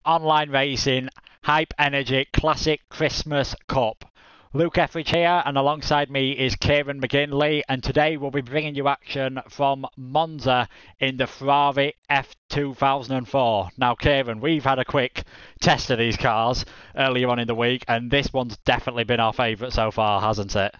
online racing, Hype Energy Classic Christmas Cup. Luke Etheridge here, and alongside me is Kieran McGinley, and today we'll be bringing you action from Monza in the Ferrari F2004. Now, Kieran, we've had a quick test of these cars earlier on in the week, and this one's definitely been our favourite so far, hasn't it?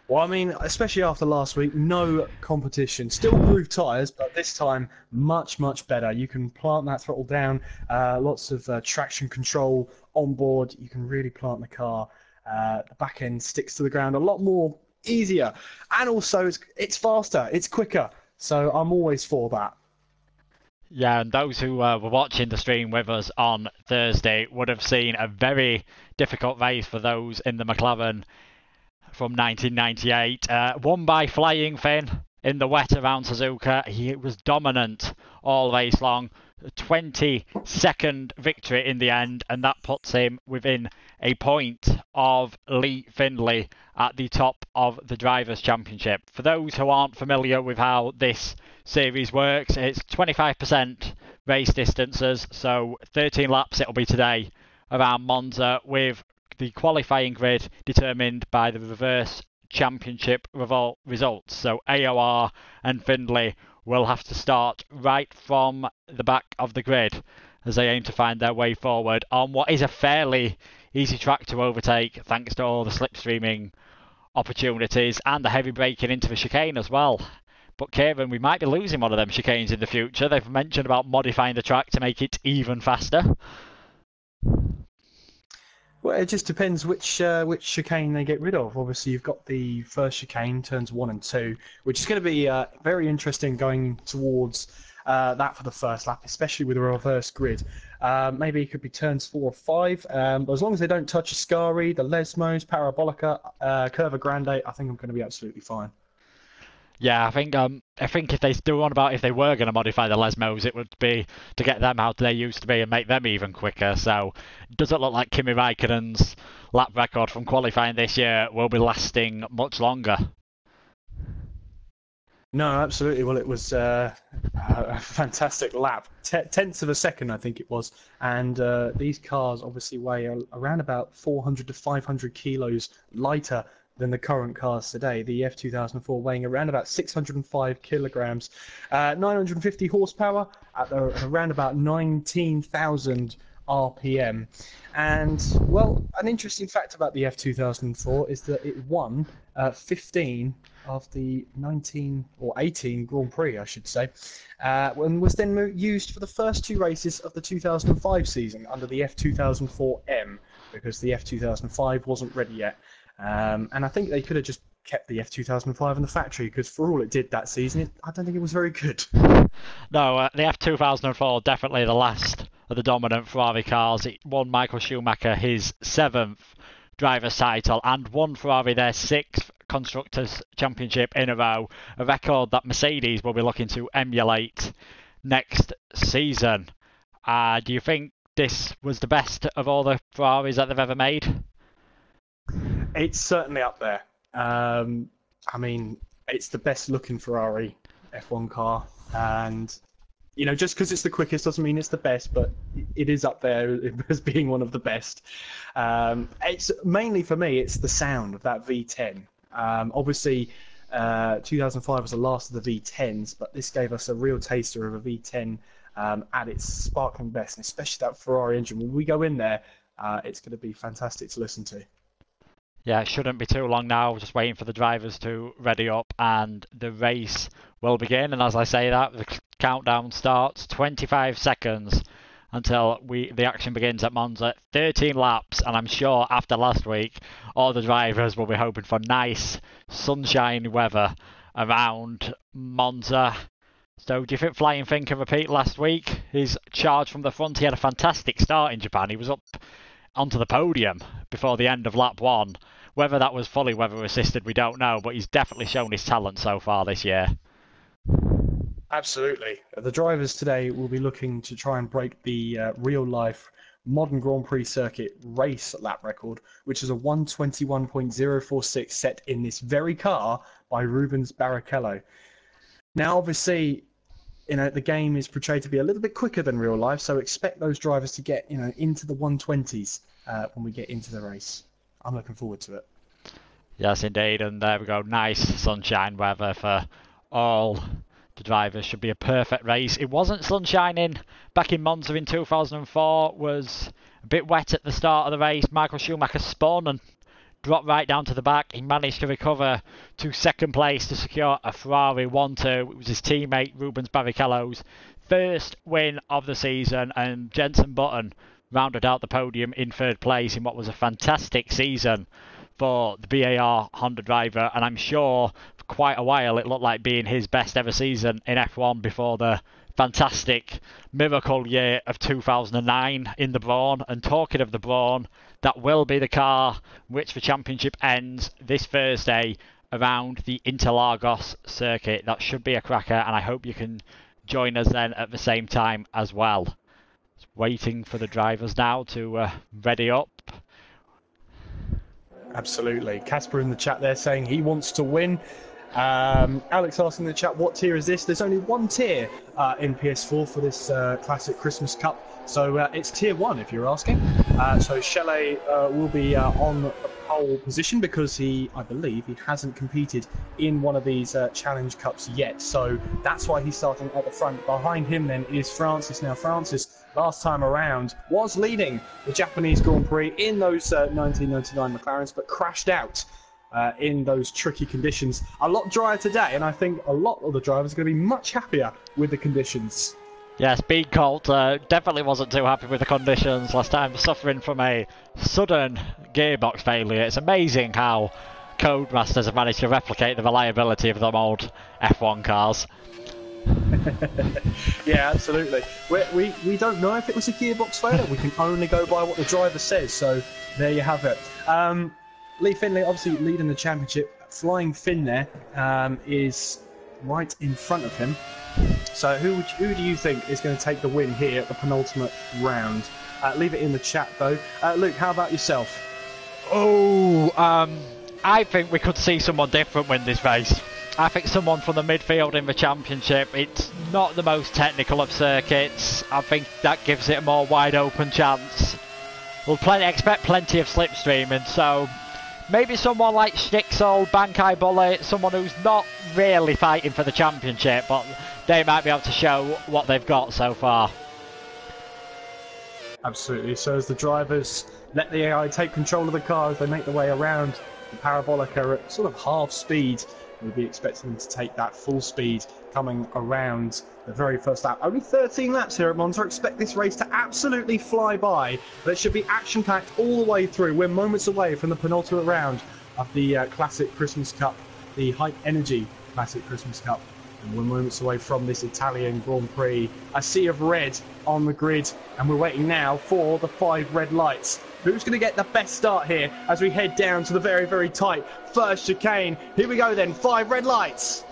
Well, I mean, especially after last week, no competition. Still groove tyres, but this time much, much better. You can plant that throttle down, lots of traction control on board. You can really plant the car. The back end sticks to the ground a lot more easier. And also, it's faster, it's quicker. So I'm always for that. Yeah, and those who were watching the stream with us on Thursday would have seen a very difficult race for those in the McLaren from 1998, won by Flying Finn in the wet around Suzuka. He was dominant all race long. A 20-second victory in the end, and that puts him within a point of Lee Findlay at the top of the Drivers' Championship. For those who aren't familiar with how this series works, it's 25% race distances, so 13 laps it'll be today around Monza, with the qualifying grid determined by the reverse championship results. So AOR and Findlay will have to start right from the back of the grid as they aim to find their way forward on what is a fairly easy track to overtake, thanks to all the slipstreaming opportunities and the heavy braking into the chicane as well. But Kieran, we might be losing one of them chicanes in the future. They've mentioned about modifying the track to make it even faster. Well, it just depends which chicane they get rid of. Obviously, you've got the first chicane, turns 1 and 2, which is going to be very interesting going towards that for the first lap, especially with a reverse grid. Maybe it could be turns 4 or 5, but as long as they don't touch Ascari, the Lesmos, Parabolica, Curva Grande, I think I'm going to be absolutely fine. Yeah, I think if they do on about if they were going to modify the Lesmos, it would be to get them how they used to be and make them even quicker. So it doesn't look like Kimi Raikkonen's lap record from qualifying this year will be lasting much longer. No, absolutely. Well, it was a fantastic lap. Tenths of a second, I think it was. And these cars obviously weigh around about 400 to 500 kilos lighter than the current cars today. The F2004 weighing around about 605 kilograms, 950 horsepower at around about 19,000 RPM. And, well, an interesting fact about the F2004 is that it won 15 of the 19 or 18 Grand Prix, I should say, and was then used for the first 2 races of the 2005 season under the F2004M, because the F2005 wasn't ready yet. And I think they could have just kept the F2005 in the factory, because for all it did that season, I don't think it was very good. No, the F2004 definitely the last of the dominant Ferrari cars. It won Michael Schumacher his 7th driver's title and won Ferrari their 6th Constructors' Championship in a row, a record that Mercedes will be looking to emulate next season. Do you think this was the best of all the Ferraris that they've ever made? It's certainly up there. I mean, it's the best looking Ferrari F1 car, and you know, just because it's the quickest doesn't mean it's the best, but it is up there as being one of the best. It's mainly for me, it's the sound of that V10. Obviously, 2005 was the last of the V10s, but this gave us a real taster of a V10 at its sparkling best, and especially that Ferrari engine. When we go in there, it's going to be fantastic to listen to. Yeah, it shouldn't be too long now. Just waiting for the drivers to ready up and the race will begin. And as I say that, the countdown starts. 25 seconds until the action begins at Monza. 13 laps, and I'm sure after last week, all the drivers will be hoping for nice sunshine weather around Monza. So do you think Flying Finn can repeat last week? His charge from the front, he had a fantastic start in Japan. He was up onto the podium before the end of lap 1. Whether that was fully weather assisted, we don't know, but he's definitely shown his talent so far this year. Absolutely. The drivers today will be looking to try and break the real-life modern Grand Prix circuit race lap record, which is a 1:21.046 set in this very car by Rubens Barrichello. Now, obviously, the game is portrayed to be a little bit quicker than real life, so expect those drivers to get into the 120s when we get into the race. I'm looking forward to it. Yes, indeed, and there we go. Nice sunshine weather for all the drivers. Should be a perfect race. It wasn't sunshining back in Monza in 2004. Was a bit wet at the start of the race. Michael Schumacher spun and dropped right down to the back. He managed to recover to second place to secure a Ferrari 1-2. It was his teammate Rubens Barrichello's first win of the season, and Jenson Button rounded out the podium in third place in what was a fantastic season for the BAR Honda driver, and I'm sure for quite a while it looked like being his best ever season in F1 before the fantastic miracle year of 2009 in the Brawn. And talking of the Brawn, that will be the car which the championship ends this Thursday around the Interlagos circuit. That should be a cracker, and I hope you can join us then at the same time as well. Just waiting for the drivers now to ready up. Absolutely. Casper in the chat there saying he wants to win. Alex asking in the chat, what tier is this? There's only one tier in PS4 for this classic Christmas Cup. So it's tier 1 if you're asking. So Shelley will be on the pole position because I believe he hasn't competed in one of these Challenge Cups yet. So that's why he's starting at the front. Behind him then is Francis. Now Francis, last time around, was leading the Japanese Grand Prix in those 1999 McLarens, but crashed out in those tricky conditions. A lot drier today, and I think a lot of the drivers are going to be much happier with the conditions. Yes, Bean Colt definitely wasn't too happy with the conditions last time, suffering from a sudden gearbox failure. It's amazing how Codemasters have managed to replicate the reliability of them old F1 cars. Yeah, absolutely. We don't know if it was a gearbox failure. We can only go by what the driver says, so there you have it. Lee Finley obviously leading the championship. Flying Finn there is right in front of him. So who do you think is going to take the win here at the penultimate round? Leave it in the chat though. Luke, how about yourself? I think we could see someone different win this race. I think someone from the midfield in the championship. It's not the most technical of circuits. I think that gives it a more wide open chance. We'll expect plenty of slipstreaming, so maybe someone like Schnitzel, Bankai Bullet, someone who's not really fighting for the championship, but they might be able to show what they've got so far. Absolutely. So as the drivers let the AI take control of the car as they make their way around the Parabolica at sort of half speed, we'll be expecting them to take that full speed coming around the very first lap. Only 13 laps here at Monza. Expect this race to absolutely fly by, but it should be action-packed all the way through. We're moments away from the penultimate round of the Classic Christmas Cup, the Hype Energy Classic Christmas Cup. And we're moments away from this Italian Grand Prix. A sea of red on the grid, and we're waiting now for the 5 red lights. Who's going to get the best start here as we head down to the very, very tight first chicane? Here we go then, 5 red lights.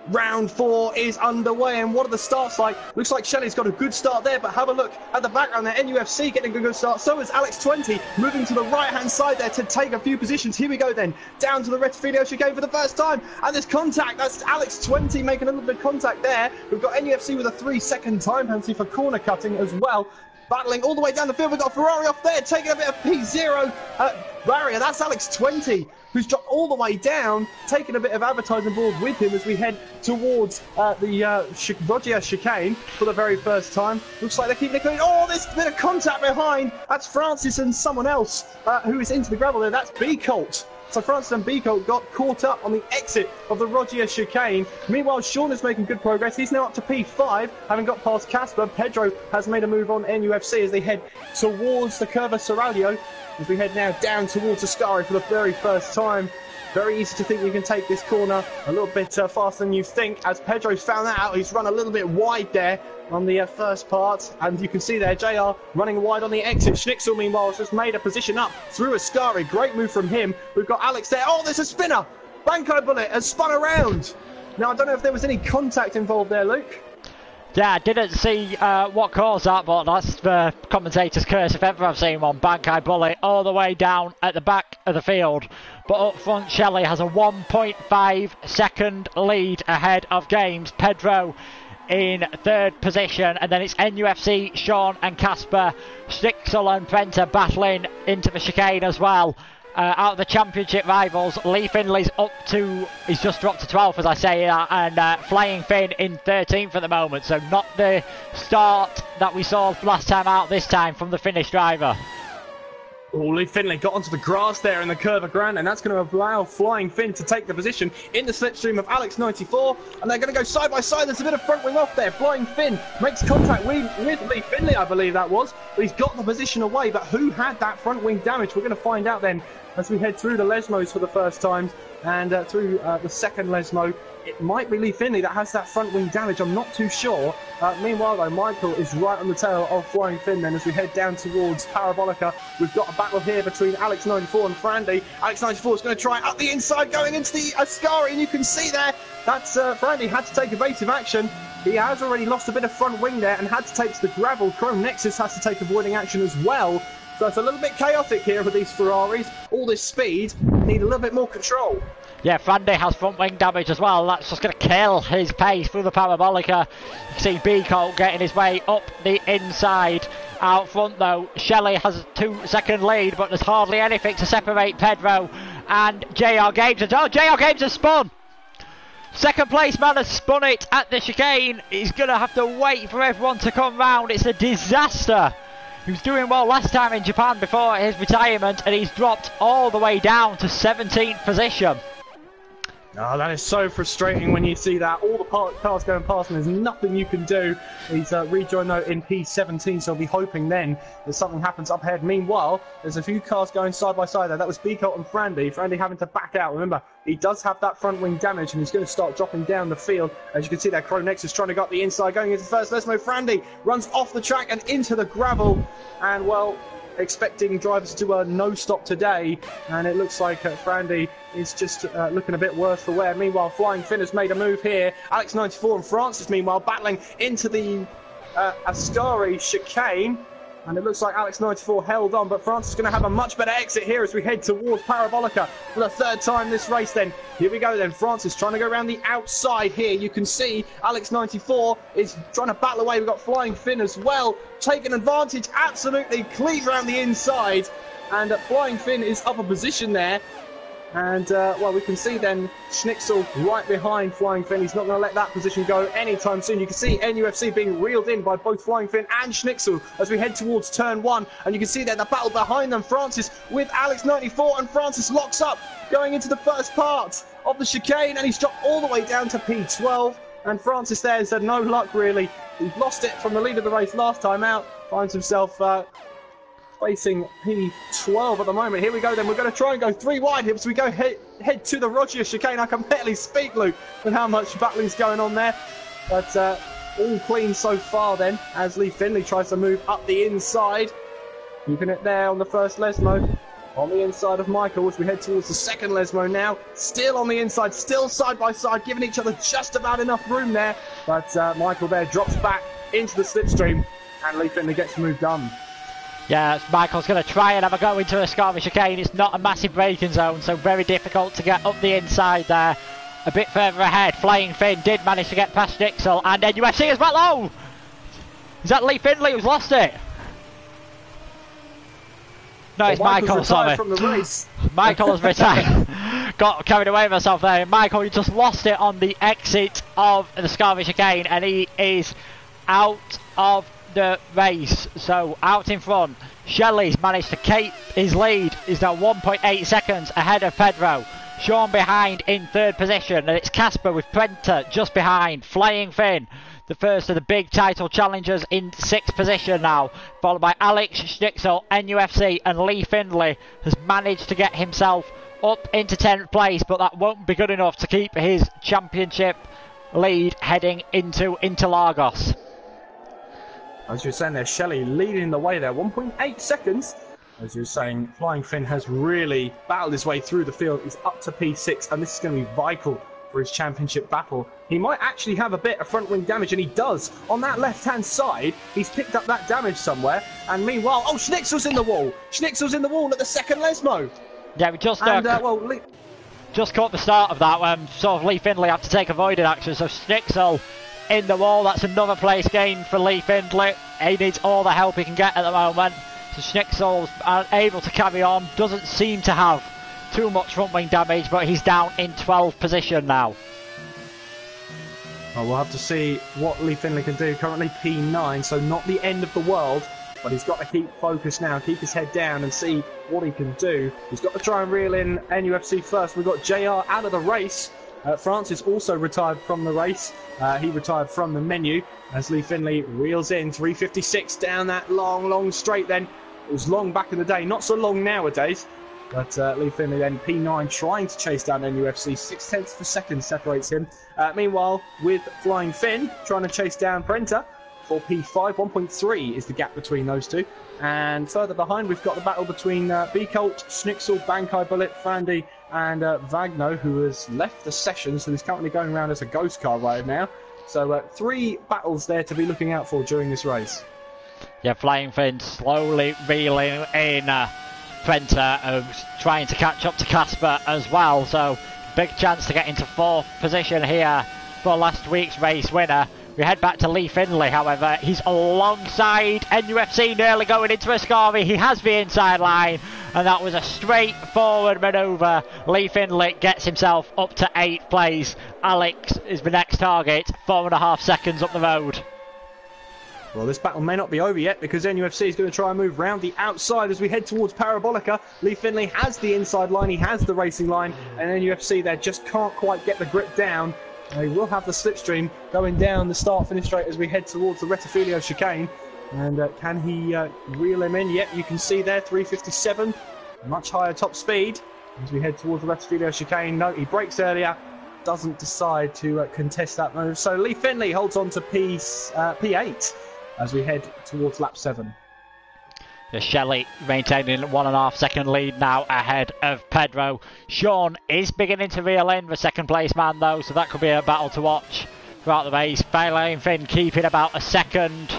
Round 4 is underway, and what are the starts like? Looks like Shelley's got a good start there, but have a look at the background there. NUFC getting a good start. So is Alex 20, moving to the right-hand side there to take a few positions. Here we go then, down to the Rettifilio chicane for the first time, and there's contact. That's Alex 20 making a little bit of contact there. We've got NUFC with a 3-second time penalty for corner cutting as well. Battling all the way down the field. We've got Ferrari off there, taking a bit of P0 barrier. That's Alex 20, who's dropped all the way down, taking a bit of advertising board with him as we head towards the Roggia chicane for the very first time. Looks like they're keeping it clean. Oh, there's a bit of contact behind. That's Francis and someone else who is into the gravel there. That's B Colt. So Francis and B Colt got caught up on the exit of the Roggia chicane. Meanwhile, Sean is making good progress. He's now up to P5, having got past Casper. Pedro has made a move on NUFC as they head towards the Curva Seraglio. As we head now down towards Ascari for the very first time. Very easy to think you can take this corner a little bit faster than you think. As Pedro's found that out, he's run a little bit wide there on the first part. And you can see there, JR running wide on the exit. Schnitzel, meanwhile, has just made a position up through Ascari. Great move from him. We've got Alex there. Oh, there's a spinner. Bankai Bullet has spun around. Now, I don't know if there was any contact involved there, Luke. Yeah, I didn't see what caused that, but that's the commentator's curse if ever I've seen one. Bankai bully all the way down at the back of the field. But up front, Shelley has a 1.5 second lead ahead of Games. Pedro in third position, and then it's NUFC, Sean and Casper, Stixel and Prenta battling into the chicane as well. Out of the championship rivals, Lee Finley's he's just dropped to 12th as I say that, and Flying Finn in 13th at the moment, so not the start that we saw last time out this time from the Finnish driver. Oh, Lee Finley got onto the grass there in the curve of ground, and that's going to allow Flying Finn to take the position in the slipstream of Alex 94, and they're going to go side by side. There's a bit of front wing off there. Flying Finn makes contact with Lee Finley, I believe that was, but he's got the position away. But who had that front wing damage? We're going to find out then as we head through the Lesmos for the first time, and through the second Lesmo. It might be Lee Finley that has that front wing damage, I'm not too sure. Meanwhile though, Michael is right on the tail of Flying Finn then as we head down towards Parabolica. We've got a battle here between Alex 94 and Frandy. Alex 94 is going to try up the inside going into the Ascari, and you can see there that's Frandy had to take evasive action. He has already lost a bit of front wing there and had to take to the gravel. Chrome Nexus has to take avoiding action as well. So it's a little bit chaotic here with these Ferraris. All this speed, need a little bit more control. Yeah, Frandy has front wing damage as well. That's just going to kill his pace through the Parabolica. You can see B-Colt getting his way up the inside. Out front though, Shelley has a 2-second lead, but there's hardly anything to separate Pedro and JR Games. Oh, JR Games has spun! Second place man has spun it at the chicane. He's going to have to wait for everyone to come round. It's a disaster. He was doing well last time in Japan before his retirement, and he's dropped all the way down to 17th position. Oh, that is so frustrating when you see that. All the cars going past and there's nothing you can do. He's rejoined though in P17, so I'll be hoping then that something happens up ahead. Meanwhile, there's a few cars going side by side there. That was B-Colt and Frandy. Frandy having to back out. Remember, he does have that front wing damage and he's going to start dropping down the field. As you can see there, Chrome Nexus trying to go up the inside, going into first. Lesmo Frandy runs off the track and into the gravel. And well, expecting drivers to do a no stop today, and it looks like Frandy is just looking a bit worse for wear. Meanwhile, Flying Finn has made a move here. Alex 94 and Francis meanwhile battling into the Ascari chicane, and it looks like Alex 94 held on, but Francis is going to have a much better exit here as we head towards Parabolica for the third time this race then. Here we go then, Francis trying to go around the outside here. You can see Alex 94 is trying to battle away. We've got Flying Finn as well, taking advantage, absolutely cleave around the inside, and Flying Finn is up a position there. And, well, we can see then Schnitzel right behind Flying Finn. He's not going to let that position go anytime soon. You can see NUFC being reeled in by both Flying Finn and Schnitzel as we head towards turn one. And you can see there the battle behind them. Francis with Alex 94, and Francis locks up going into the first part of the chicane, and he's dropped all the way down to P12. And Francis there has had no luck, really. He's lost it from the lead of the race last time out. Finds himself facing P12 at the moment. Here we go then. We're going to try and go 3 wide here. So we go head to the Roger chicane. I can barely speak, Luke, with how much battling's going on there. But all clean so far then, as Lee Finley tries to move up the inside. Keeping it there on the first Lesmo. On the inside of Michael as we head towards the second Lesmo now. Still on the inside, still side by side, giving each other just about enough room there. But Michael there drops back into the slipstream, and Lee Finley gets the move done. Yeah, Michael's going to try and have a go into a Scarby chicane. It's not a massive braking zone, so very difficult to get up the inside there. A bit further ahead, Flying Finn did manage to get past Dixel, and NUFC as well. Oh! Is that Lee Finley who's lost it? No, it's Michael, sorry. From the race. Michael has retired. Got carried away with myself there. Michael, you just lost it on the exit of the Scarby chicane, and he is out of the race. So out in front, Shelley's managed to keep his lead. He's now 1.8 seconds ahead of Pedro. Sean behind in third position, and it's Casper with Prenta just behind. Flying Finn, the first of the big title challengers, in 6th position now, followed by Alex Schnitzel, NUFC, and Lee Finley has managed to get himself up into 10th place, but that won't be good enough to keep his championship lead heading into Interlagos. As you're saying there, Shelley leading the way there, 1.8 seconds. As you're saying, Flying Finn has really battled his way through the field. He's up to P6, and this is going to be vital for his championship battle. He might actually have a bit of front wing damage, and he does. On that left-hand side, he's picked up that damage somewhere. And meanwhile, oh, Schnitzel's in the wall. Schnitzel's in the wall at the second Lesmo. Yeah, we just just caught the start of that when sort of Lee Findlay had to take avoided action. So Schnitzel in the wall. That's another place gain for Lee Findlay. He needs all the help he can get at the moment. So Schnitzel's able to carry on. Doesn't seem to have too much front wing damage, but he's down in 12th position now. Well, we'll have to see what Lee Findlay can do. Currently P9, so not the end of the world, but he's got to keep focused now, keep his head down and see what he can do. He's got to try and reel in NUFC first. We've got JR out of the race. Francis also retired from the race. He retired from the menu as Lee Findlay reels in 356 down that long straight then. It was long back in the day, not so long nowadays. But Lee Findlay then P9 trying to chase down NUFC. 0.6 of a second separates him. Meanwhile, with Flying Finn trying to chase down Prenta for P5. 1.3 is the gap between those two. And further behind, we've got the battle between B-Colt, Schnitzel, Bankai Bullet, Frandy, and Vagno, who has left the session, so he's currently going around as a ghost car right now. So 3 battles there to be looking out for during this race. Yeah, Flying Finn slowly reeling in Prenta, trying to catch up to Casper as well. So big chance to get into 4th position here for last week's race winner. We head back to Lee Findlay, however. He's alongside NUFC, nearly going into Ascari. He has the inside line, and that was a straightforward manoeuvre. Lee Findlay gets himself up to 8th place. Alex is the next target, 4.5 seconds up the road. Well, this battle may not be over yet because NUFC is going to try and move round the outside as we head towards Parabolica. Lee Findlay has the inside line, he has the racing line, and NUFC there just can't quite get the grip down. They will have the slipstream going down the start-finish straight as we head towards the Rettifilio chicane. And can he reel him in? Yep, you can see there, 357, much higher top speed as we head towards the Rettifilio chicane. No, he brakes earlier, doesn't decide to contest that move. So Lee Findlay holds on to P8 as we head towards lap 7. Shelley maintaining 1.5 second lead now ahead of Pedro. Sean is beginning to reel in the second place man though, so that could be a battle to watch throughout the race. Flying Finn keeping about a second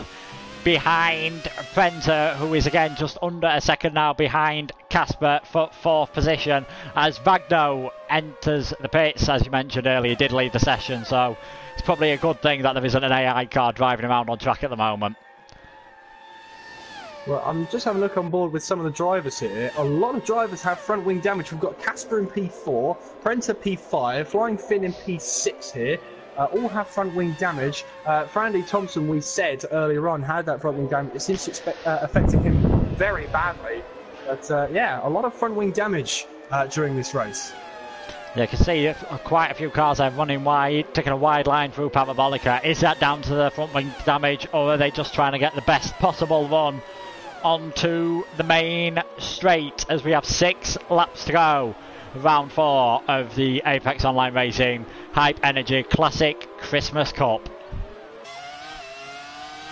behind Prenta, who is again just under a second now behind Casper for 4th position as Vagno enters the pits. As you mentioned earlier, he did leave the session, so it's probably a good thing that there isn't an AI car driving around on track at the moment. Well, I'm just having a look on board with some of the drivers here. A lot of drivers have front wing damage. We've got Casper in P4, Prenta P5, Flying Finn in P6 here. All have front wing damage. Frandy Thompson, we said earlier on, had that front wing damage. It seems to affecting him very badly. But yeah, a lot of front wing damage during this race. Yeah, you can see quite a few cars are running wide, taking a wide line through Parabolica. Is that down to the front wing damage, or are they just trying to get the best possible run onto the main straight as we have 6 laps to go? Round 4 of the Apex Online Racing Hype Energy Classic Christmas Cup.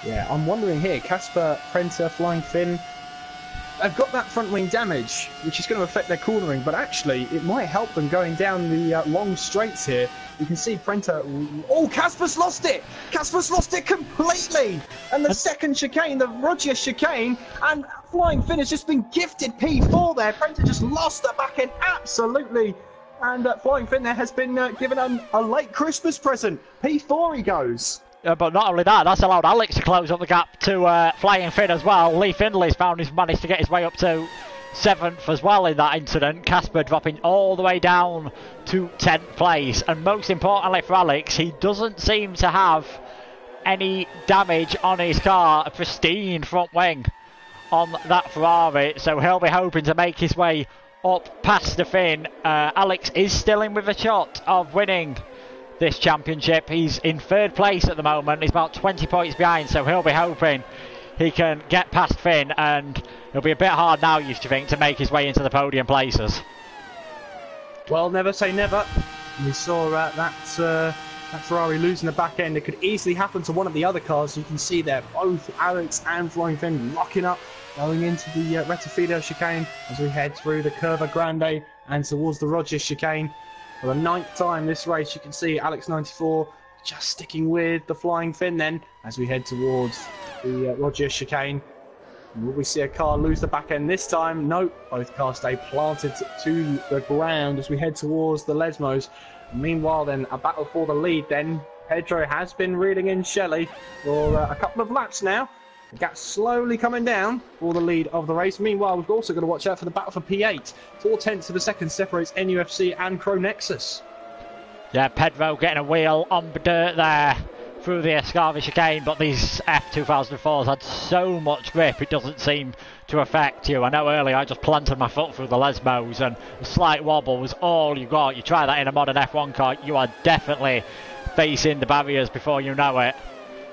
Yeah, I'm wondering here, Casper, Prenta, Flying Finn, they've got that front wing damage, which is going to affect their cornering, but actually it might help them going down the long straights here. You can see Prenta... Oh, Casper's lost it! Casper's lost it completely! And the second chicane, the Roger chicane, and Flying Finn has just been gifted P4 there. Prenta just lost the back end, absolutely. And Flying Finn there has been given a late Christmas present. P4 he goes. But not only that, that's allowed Alex to close up the gap to Flying Finn as well. Lee Findlay's managed to get his way up to 7th as well in that incident. Casper dropping all the way down to 10th place. And most importantly for Alex, he doesn't seem to have any damage on his car. A pristine front wing on that Ferrari. So he'll be hoping to make his way up past the Finn. Alex is still in with a shot of winning this championship. He's in 3rd place at the moment. He's about 20 points behind, so he'll be hoping he can get past Finn, and it'll be a bit hard now, used to think, to make his way into the podium places. Well, never say never. We saw that Ferrari losing the back end. It could easily happen to one of the other cars. You can see there both Alex and Flying Finn locking up, going into the Rettifilio chicane as we head through the Curva Grande and towards the Rogers chicane. For the 9th time this race, you can see Alex 94 just sticking with the flying fin then as we head towards the Roger chicane. Will we see a car lose the back end this time? No, both cars stay planted to the ground as we head towards the Lesmos. Meanwhile then, a battle for the lead then. Pedro has been reeling in Shelley for a couple of laps now. The gap slowly coming down for the lead of the race. Meanwhile, we've also got to watch out for the battle for P8. 4/10 of a second separates NUFC and Pro Nexus. Yeah, Pedro getting a wheel on the dirt there through the Escarva chicane, but these F2004s had so much grip it doesn't seem to affect you. I know earlier I just planted my foot through the Lesmos and a slight wobble was all you got. You try that in a modern F1 car, you are definitely facing the barriers before you know it.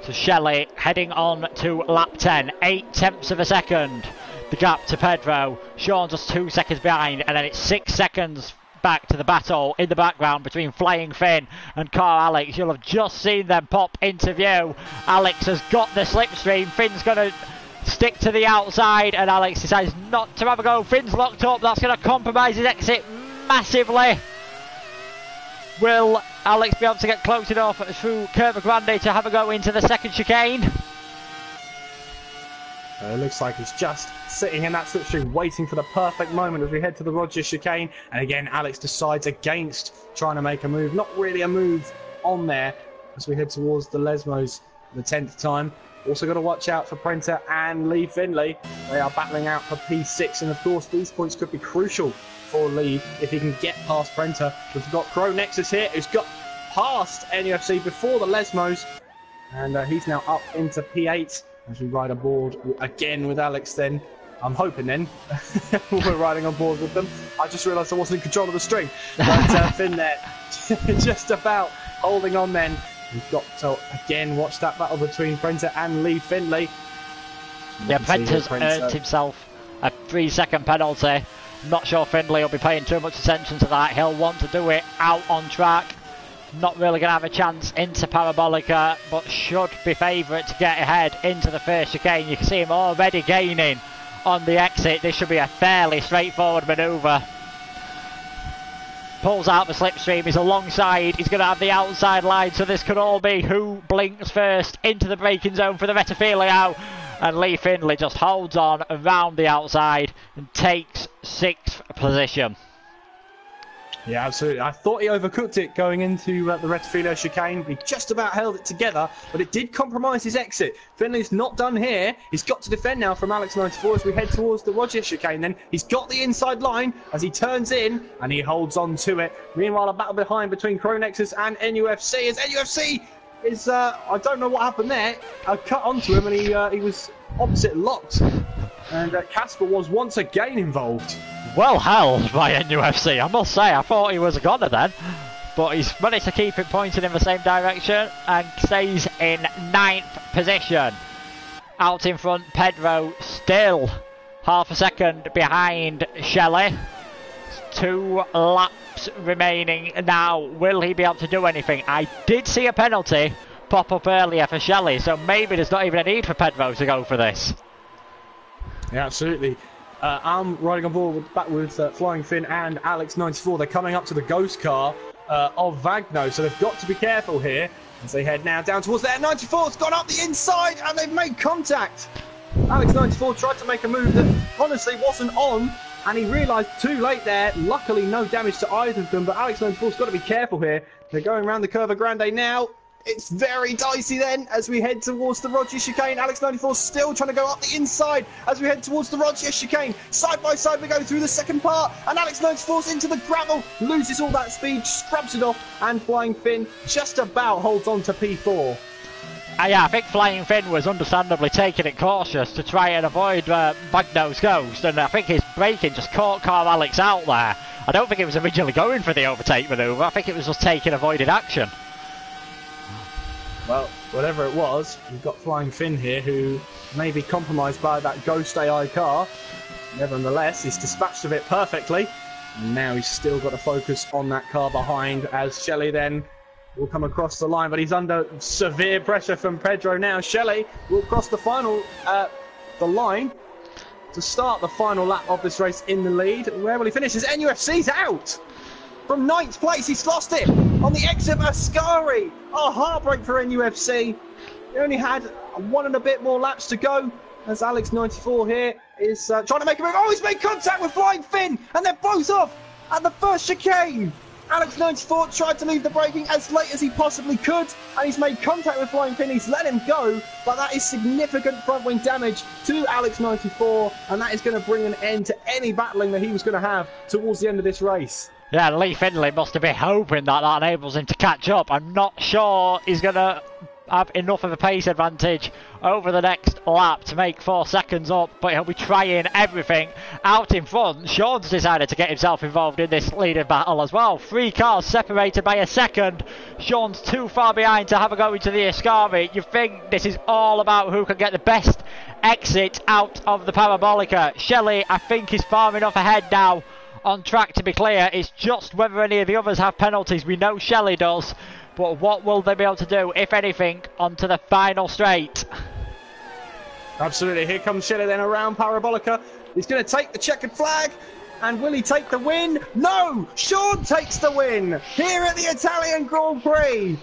So Shelley heading on to lap 10, 8/10 of a second. The gap to Pedro. Sean just 2 seconds behind, and then it's 6 seconds back to the battle in the background between Flying Finn and Car Alex. You'll have just seen them pop into view. Alex has got the slipstream. Finn's going to stick to the outside, and Alex decides not to have a go. Finn's locked up. That's going to compromise his exit massively. Will Alex be able to get close enough through Curva Grande to have a go into the second chicane? It looks like he's just sitting in that slipstream waiting for the perfect moment as we head to the Rogers chicane. And again, Alex decides against trying to make a move. Not really a move on there as we head towards the Lesmos for the 10th time. Also got to watch out for Prenter and Lee Finlay. They are battling out for P6, and of course these points could be crucial for Lee if he can get past Prenter. We've got Pro Nexus here who's got past NUFC before the Lesmos, and he's now up into P8 as we ride aboard again with Alex then. I'm hoping then we're riding on board with them. I just realised I wasn't in control of the string. But Finn there just about holding on then. We've got to again watch that battle between Prenter and Lee Finlay. Yeah, Prenter's earned himself a 3-second penalty. I'm not sure Finlay will be paying too much attention to that. He'll want to do it out on track. Not really going to have a chance into Parabolica, but should be favourite to get ahead into the first chicane. You can see him already gaining on the exit. This should be a fairly straightforward manoeuvre. Pulls out the slipstream, he's alongside, he's going to have the outside line, so this could all be who blinks first into the braking zone for the Rettifilio. And Lee Finlay just holds on around the outside and takes 6th position. Yeah, absolutely. I thought he overcooked it going into the Rettifilio chicane. He just about held it together, but it did compromise his exit. Finlay's not done here. He's got to defend now from Alex 94 as we head towards the Rogers chicane. Then he's got the inside line as he turns in, and he holds on to it. Meanwhile, a battle behind between Cronexus and NUFC as NUFC is, I don't know what happened there. Cut onto him, and he was opposite locked. And Casper was once again involved. Well held by NUFC, I must say. I thought he was a goner then, but he's managed to keep it pointing in the same direction and stays in 9th position. Out in front, Pedro still half a second behind Shelley. 2 laps remaining now. Will he be able to do anything? I did see a penalty pop up earlier for Shelley, so maybe there's not even a need for Pedro to go for this. Yeah, absolutely. I'm riding on board with Flying Finn and Alex 94. They're coming up to the ghost car of Vagno, so they've got to be careful here as they head now down towards there. 94's gone up the inside and they've made contact. Alex 94 tried to make a move that honestly wasn't on, and he realised too late there. Luckily, no damage to either of them, but Alex 94's got to be careful here. They're going around the Curva Grande now. It's very dicey then as we head towards the Rogers chicane. Alex 94 still trying to go up the inside as we head towards the Rogers chicane. Side by side we go through the second part, and Alex 94's into the gravel, loses all that speed, scrubs it off, and Flying Finn just about holds on to P4. Yeah, I think Flying Finn was understandably taking it cautious to try and avoid Bagno's ghost, and I think his braking just caught Carl Alex out there. I don't think it was originally going for the overtake manoeuvre. I think it was just taking avoided action. Well, whatever it was, we've got Flying Finn here who may be compromised by that Ghost AI car. Nevertheless, he's dispatched of it perfectly. And now he's still got to focus on that car behind as Shelley then will come across the line. But he's under severe pressure from Pedro now. Shelley will cross the line to start the final lap of this race in the lead. Where will he finish? As NUFC's out! from 9th place. He's lost it on the exit of Ascari. A heartbreak for NUFC. He only had 1 and a bit more laps to go as Alex94 here is trying to make a move. Oh, he's made contact with Flying Finn, and they're both off at the first chicane. Alex94 tried to leave the braking as late as he possibly could, and he's made contact with Flying Finn. He's let him go, but that is significant front wing damage to Alex94, and that is going to bring an end to any battling that he was going to have towards the end of this race. Yeah, Lee Findlay must have been hoping that enables him to catch up. I'm not sure he's going to have enough of a pace advantage over the next lap to make 4 seconds up, but he'll be trying everything out in front. Sean's decided to get himself involved in this leading battle as well. 3 cars separated by a second. Sean's too far behind to have a go into the Ascari. You think this is all about who can get the best exit out of the Parabolica. Shelley, I think, is far enough ahead now on track to be clear. It's just whether any of the others have penalties. We know Shelley does, but what will they be able to do, if anything, onto the final straight? Absolutely. Here comes Shelley then around Parabolica. He's going to take the checkered flag. And will he take the win? No! Sean takes the win here at the Italian Grand Prix.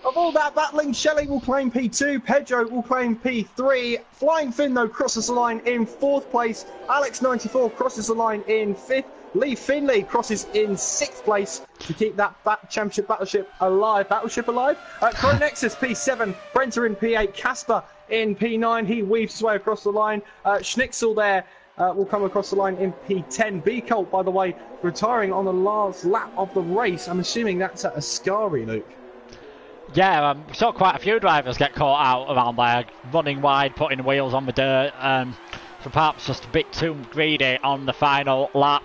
Of all that battling, Shelley will claim P2, Pedro will claim P3. Flying Finn, though, crosses the line in 4th place. Alex94 crosses the line in 5th. Lee Finlay crosses in 6th place to keep that championship battleship alive. Cronexus P7, Brenter in P8, Casper in P9. He weaves his way across the line. Schnitzel there will come across the line in P10. B-Colt, by the way, retiring on the last lap of the race. I'm assuming that's at Ascari, Luke. Yeah, saw quite a few drivers get caught out around there, running wide, putting wheels on the dirt. So perhaps just a bit too greedy on the final lap.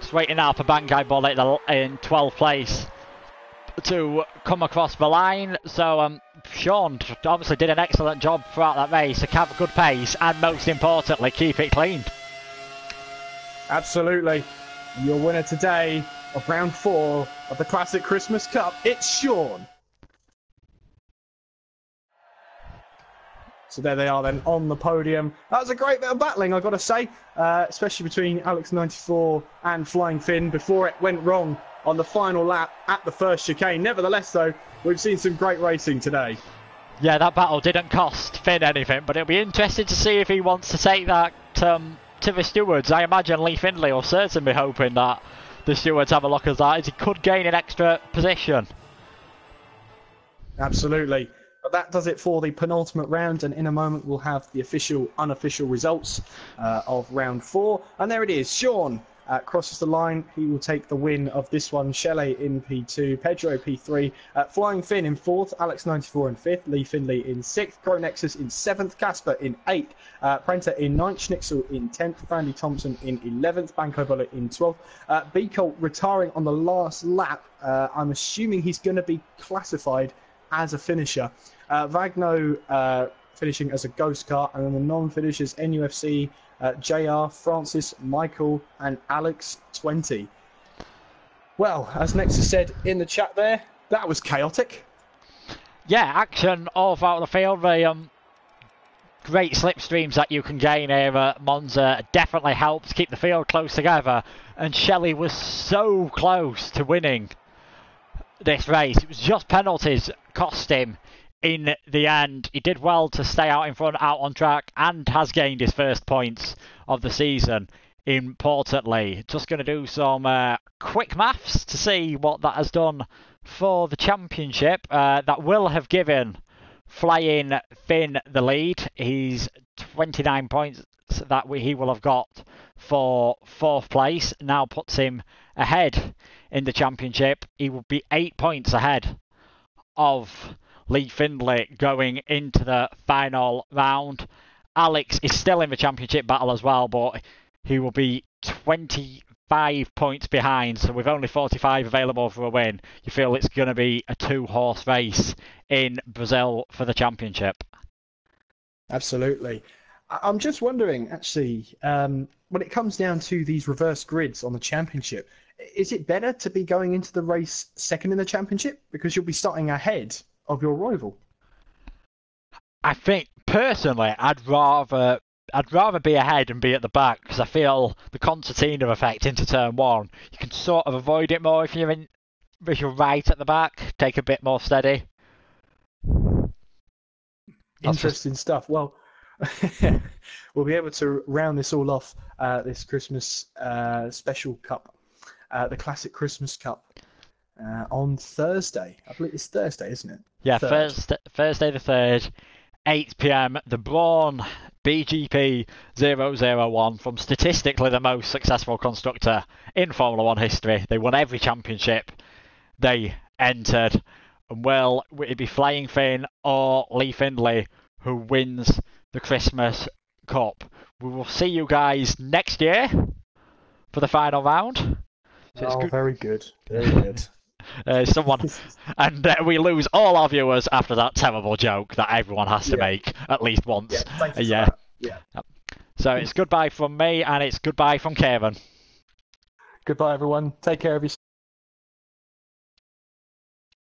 Just waiting now for Bangai Bullet in 12th place to come across the line. So Sean obviously did an excellent job throughout that race to have a good pace and, most importantly, keep it clean. Absolutely. Your winner today of round 4 of the Classic Christmas Cup, it's Sean. So there they are then on the podium. That was a great bit of battling, I've got to say, especially between Alex94 and Flying Finn before it went wrong on the final lap at the first chicane. Nevertheless, though, we've seen some great racing today. Yeah, that battle didn't cost Finn anything, but it'll be interesting to see if he wants to take that to the stewards. I imagine Lee Findlay will certainly be hoping that the stewards have a look at that, as he could gain an extra position. Absolutely. But that does it for the penultimate round, and in a moment we'll have the official, unofficial results of round 4. And there it is. Sean crosses the line. He will take the win of this one. Shelley in P2, Pedro P3, Flying Finn in 4th, Alex94 in 5th, Lee Finlay in 6th, Cronexus in 7th, Casper in 8th, Prenter in 9th, Schnitzel in 10th, Fandy Thompson in 11th, Banco Bullet in 12th, B-Colt retiring on the last lap. I'm assuming he's going to be classified as a finisher. Vagno finishing as a ghost car, and then the non-finishers NUFC, JR, Francis, Michael, and Alex 20. Well, as Nexus said in the chat there, that was chaotic. Yeah, action all throughout the field. The great slipstreams that you can gain here at Monza definitely helps keep the field close together, and Shelley was so close to winning this race. It was just penalties cost him in the end. He did well to stay out in front, out on track, and has gained his first points of the season, importantly. Just going to do some quick maths to see what that has done for the championship. That will have given Flying Finn the lead. He's 29 points that he will have got for 4th place. Now puts him ahead in the championship. He will be 8 points ahead of Lee Findlay going into the final round. Alex is still in the championship battle as well, but he will be 25 points behind. So with only 45 available for a win, you feel it's going to be a 2-horse race in Brazil for the championship. Absolutely. I'm just wondering, actually, when it comes down to these reverse grids on the championship, is it better to be going into the race second in the championship because you'll be starting ahead of your rival? I think, personally, I'd rather I'd rather be ahead and be at the back because I feel the concertina effect into turn one. You can sort of avoid it more if you're right at the back. Take a bit more steady. Interesting stuff. Well, we'll be able to round this all off, this Christmas special cup, the Classic Christmas Cup, on Thursday. I believe it's Thursday, isn't it? Yeah, Third. Thursday the 3rd, 8 p.m. The Braun BGP 001 from statistically the most successful constructor in Formula One history. They won every championship they entered. And will it be Flying Finn or Lee Findlay who wins the Christmas Cup? We will see you guys next year for the final round. So very good. Very good. And we lose all our viewers after that terrible joke that everyone has to make at least once a year. Yeah. So it's goodbye from me and it's goodbye from Kevin. Goodbye, everyone. Take care of yourself.